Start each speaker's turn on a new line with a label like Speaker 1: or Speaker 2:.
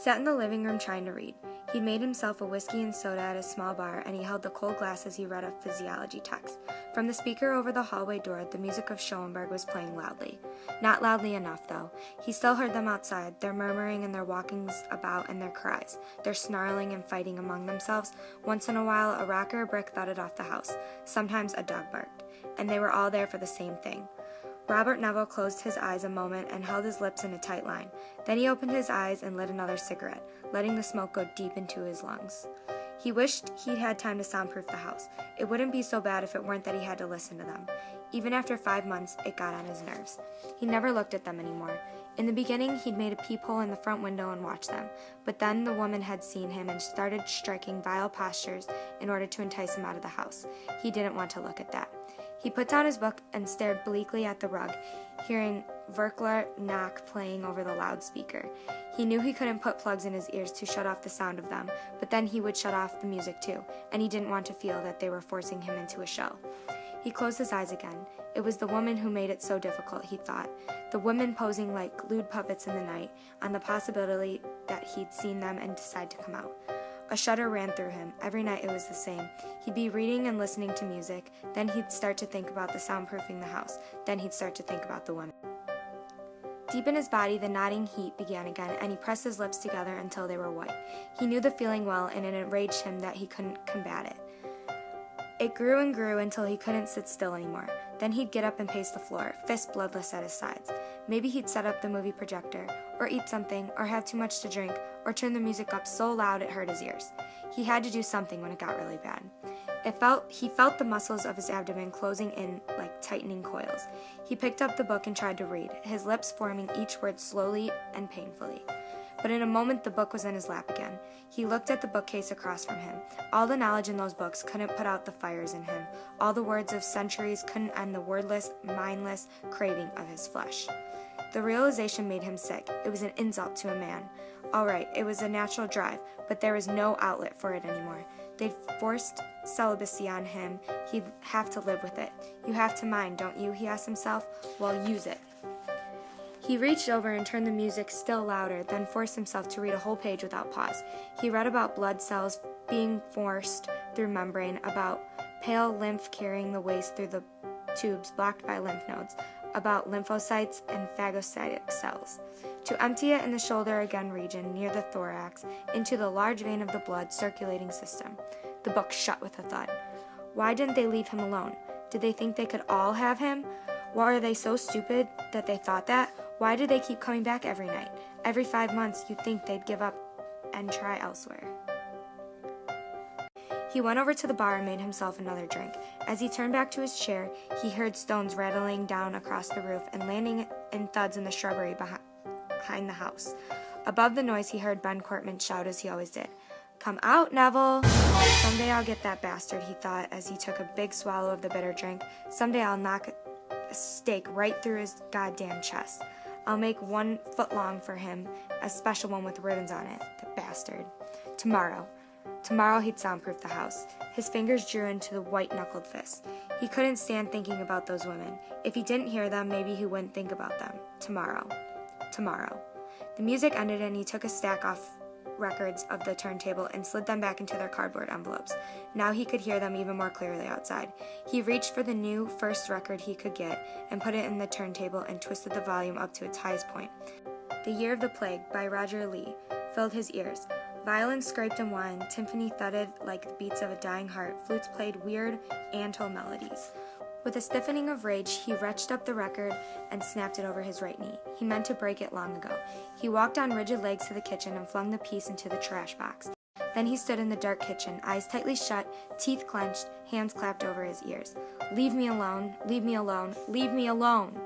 Speaker 1: sat in the living room trying to read. He'd made himself a whiskey and soda at a small bar, and he held the cold glass as he read a physiology text. From the speaker over the hallway door, the music of Schoenberg was playing loudly. Not loudly enough, though. He still heard them outside, their murmuring and their walkings about and their cries, their snarling and fighting among themselves. Once in a while, a rock or a brick thudded off the house. Sometimes a dog barked. And they were all there for the same thing. Robert Neville closed his eyes a moment and held his lips in a tight line. Then he opened his eyes and lit another cigarette, letting the smoke go deep into his lungs. He wished he'd had time to soundproof the house. It wouldn't be so bad if it weren't that he had to listen to them. Even after 5 months, it got on his nerves. He never looked at them anymore. In the beginning, he'd made a peephole in the front window and watched them, but then the woman had seen him and started striking vile postures in order to entice him out of the house. He didn't want to look at that. He put down his book and stared bleakly at the rug, hearing Werkler knock playing over the loudspeaker. He knew he couldn't put plugs in his ears to shut off the sound of them, but then he would shut off the music too, and he didn't want to feel that they were forcing him into a show. He closed his eyes again. It was the woman who made it so difficult, he thought. The women posing like glued puppets in the night, on the possibility that he'd seen them and decide to come out. A shudder ran through him. Every night it was the same. He'd be reading and listening to music, then he'd start to think about the soundproofing the house, then he'd start to think about the women. Deep in his body, the nodding heat began again, and he pressed his lips together until they were white. He knew the feeling well, and it enraged him that he couldn't combat it. It grew and grew until he couldn't sit still anymore. Then he'd get up and pace the floor, fists bloodless at his sides. Maybe he'd set up the movie projector, or eat something, or have too much to drink, or turn the music up so loud it hurt his ears. He had to do something when it got really bad. He felt the muscles of his abdomen closing in like tightening coils. He picked up the book and tried to read, his lips forming each word slowly and painfully. But in a moment the book was in his lap again. He looked at the bookcase across from him. All the knowledge in those books couldn't put out the fires in him. All the words of centuries couldn't end the wordless, mindless craving of his flesh. The realization made him sick. It was an insult to a man. All right, it was a natural drive, but there was no outlet for it anymore. They'd forced celibacy on him. He'd have to live with it. You have to mind, don't you? He asked himself. Well, use it. He reached over and turned the music still louder, then forced himself to read a whole page without pause. He read about blood cells being forced through membrane, about pale lymph carrying the waste through the tubes blocked by lymph nodes, about lymphocytes and phagocytic cells. To empty it in the shoulder again region near the thorax into the large vein of the blood circulating system. The book shut with a thud. Why didn't they leave him alone? Did they think they could all have him? Why are they so stupid that they thought that? Why do they keep coming back every night? Every 5 months you'd think they'd give up and try elsewhere. He went over to the bar and made himself another drink. As he turned back to his chair, he heard stones rattling down across the roof and landing in thuds in the shrubbery behind the house. Above the noise, he heard Ben Cortman shout as he always did. "Come out, Neville!" "Someday I'll get that bastard," he thought as he took a big swallow of the bitter drink. "Someday I'll knock a stake right through his goddamn chest. I'll make 1 foot long for him, a special one with ribbons on it. The bastard. Tomorrow he'd soundproof the house. His fingers drew into the white-knuckled fists. He couldn't stand thinking about those women. If he didn't hear them, maybe he wouldn't think about them. Tomorrow. The music ended and he took a stack off records of the turntable and slid them back into their cardboard envelopes. Now he could hear them even more clearly outside. He reached for the first record he could get and put it in the turntable and twisted the volume up to its highest point. The Year of the Plague by Roger Lee filled his ears. Violins scraped and whined, timpani thudded like the beats of a dying heart, flutes played weird Anto melodies. With a stiffening of rage, he wrenched up the record and snapped it over his right knee. He meant to break it long ago. He walked on rigid legs to the kitchen and flung the piece into the trash box. Then he stood in the dark kitchen, eyes tightly shut, teeth clenched, hands clapped over his ears. "Leave me alone, leave me alone, leave me alone!"